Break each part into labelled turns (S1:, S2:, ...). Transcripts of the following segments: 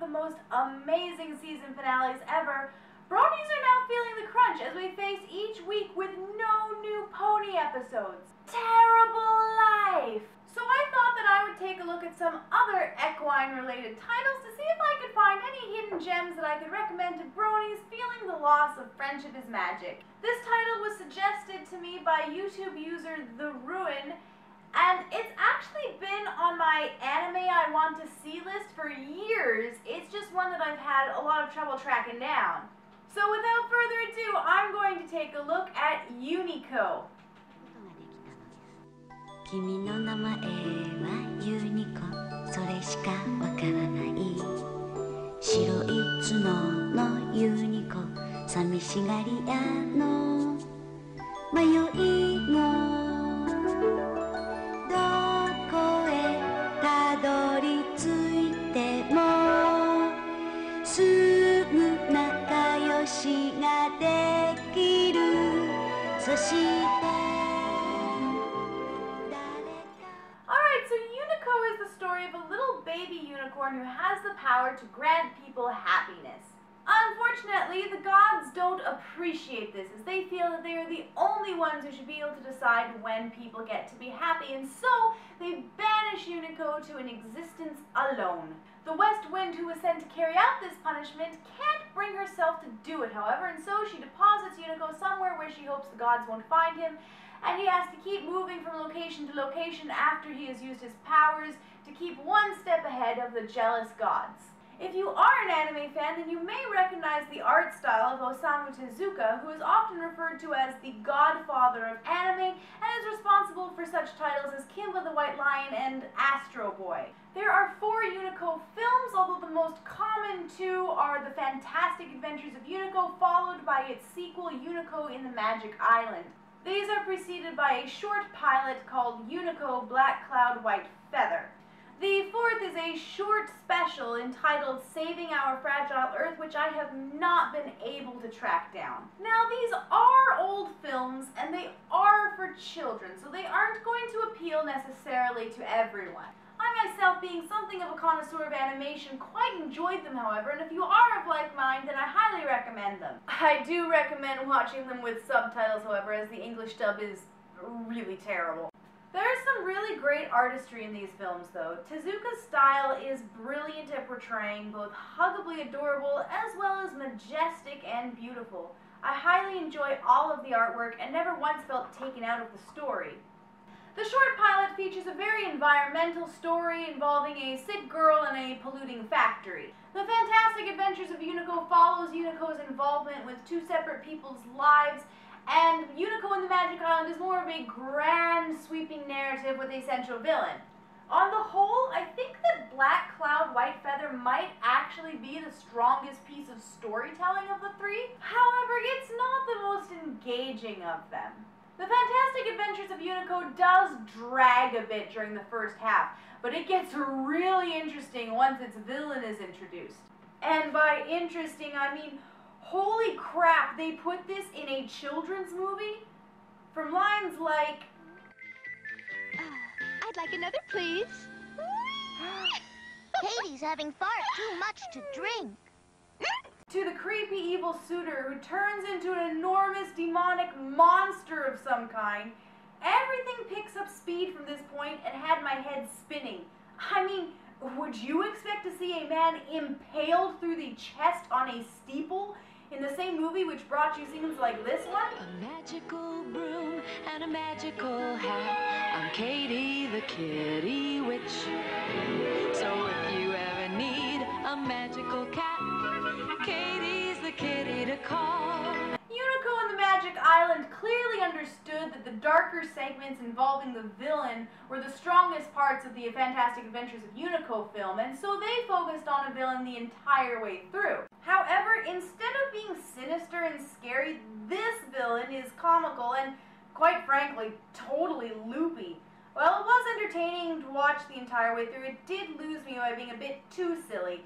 S1: the most amazing season finales ever, Bronies are now feeling the crunch as we face each week with no new pony episodes. Terrible life! So I thought that I would take a look at some other equine-related titles to see if I could find any hidden gems that I could recommend to Bronies feeling the loss of friendship is magic. This title was suggested to me by YouTube user TheRhuen, and it's actually been on my anime I want to see list for years. It's just one that I've had a lot of trouble tracking down. So without further ado, I'm going to take a look at Unico.
S2: 君の名前はユニコ、それしかわからない白い角のユニコ、寂しがり屋の迷いもどこへたどり着いてもすぐ仲良しができるそして
S1: So Unico is the story of a little baby unicorn who has the power to grant people happiness. Unfortunately, the gods don't appreciate this, as they feel that they are the only ones who should be able to decide when people get to be happy, and so they banish Unico to an existence alone. The West Wind, who was sent to carry out this punishment, can't bring herself to do it, however, and so she deposits Unico somewhere where she hopes the gods won't find him, and he has to keep moving from location to location after he has used his powers to keep one step ahead of the jealous gods. If you are an anime fan, then you may recognize the art style of Osamu Tezuka, who is often referred to as the godfather of anime and is responsible for such titles as Kimba the White Lion and Astro Boy. There are 4 Unico films, although the most common 2 are The Fantastic Adventures of Unico, followed by its sequel Unico in the Magic Island. These are preceded by a short pilot called Unico Black Cloud White Feather. The 4th is a short special entitled Saving Our Fragile Earth, which I have not been able to track down. Now, these are old films, and they are for children, so they aren't going to appeal necessarily to everyone. I myself, being something of a connoisseur of animation, quite enjoyed them, however, and if you are of like mind, then I highly recommend them. I do recommend watching them with subtitles, however, as the English dub is really terrible. There is some really great artistry in these films, though. Tezuka's style is brilliant at portraying both huggably adorable as well as majestic and beautiful. I highly enjoy all of the artwork and never once felt taken out of the story. The short pilot features a very environmental story involving a sick girl in a polluting factory. The Fantastic Adventures of Unico follows Unico's involvement with 2 separate people's lives, and Unico in the Magic Island is more of a grand, sweeping narrative with a central villain. On the whole, I think that Black Cloud White Feather might actually be the strongest piece of storytelling of the 3. However, it's not the most engaging of them. The Fantastic Adventures of Unico does drag a bit during the first half, but it gets really interesting once its villain is introduced. And by interesting, I mean, holy crap, they put this in a children's movie? From lines like,
S3: I'd like another, please.
S4: Katie's having far too much to drink.
S1: to the creepy evil suitor who turns into an enormous demonic monster of some kind. Everything picks up speed from this point and had my head spinning. I mean, would you expect to see a man impaled through the chest on a steeple in the same movie which brought you scenes like this one?
S2: A magical broom and a magical hat. I'm Katie the kitty witch. So if you ever need a magical cat, Katie's the kitty to call.
S1: Unico and the Magic Island clearly understood that the darker segments involving the villain were the strongest parts of the Fantastic Adventures of Unico film, and so they focused on a villain the entire way through. However, instead of being sinister and scary, this villain is comical and, quite frankly, totally loopy. While it was entertaining to watch the entire way through, it did lose me by being a bit too silly.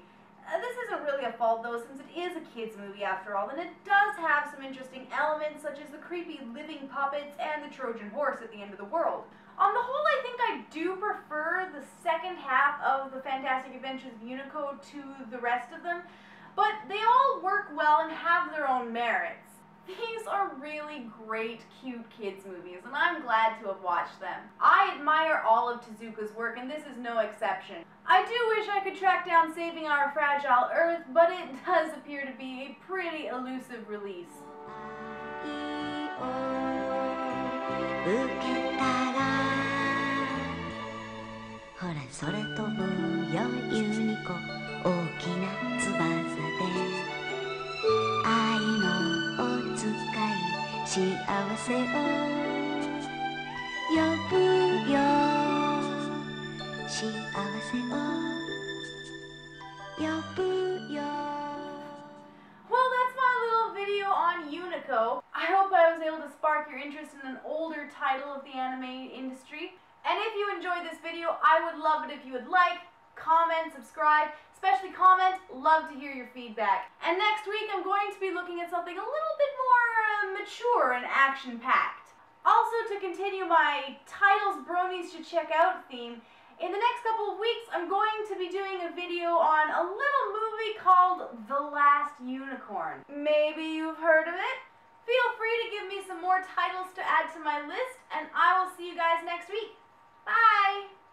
S1: This isn't really a fault though, since it is a kids movie after all, and it does have some interesting elements such as the creepy living puppets and the Trojan horse at the end of the world. On the whole, I think I do prefer the second half of the Fantastic Adventures of Unico to the rest of them, but they all work well and have their own merits. These are really great, cute kids movies, and I'm glad to have watched them. I admire all of Tezuka's work, and this is no exception. I do wish I could track down Saving Our Fragile Earth, but it does appear to be a pretty elusive release.
S2: 受けたらほら空飛ぶよユニコ大きな翼で愛のお使い幸せを呼ぶよ幸せを呼ぶよ
S1: Well, that's my little video on Unico. I hope I was able to spark your interest in an older title of the anime industry. And if you enjoyed this video, I would love it if you would like, comment, subscribe, especially comment. Love to hear your feedback. And next week, I'm going to be looking at something a little bit more mature and action-packed. Also, to continue my titles Bronies should check out theme, in the next couple of weeks, I'm going to be doing a video on a little movie called The Last Unicorn. Maybe you've heard of it? Feel free to give me some more titles to add to my list, and I will see you guys next week. Bye!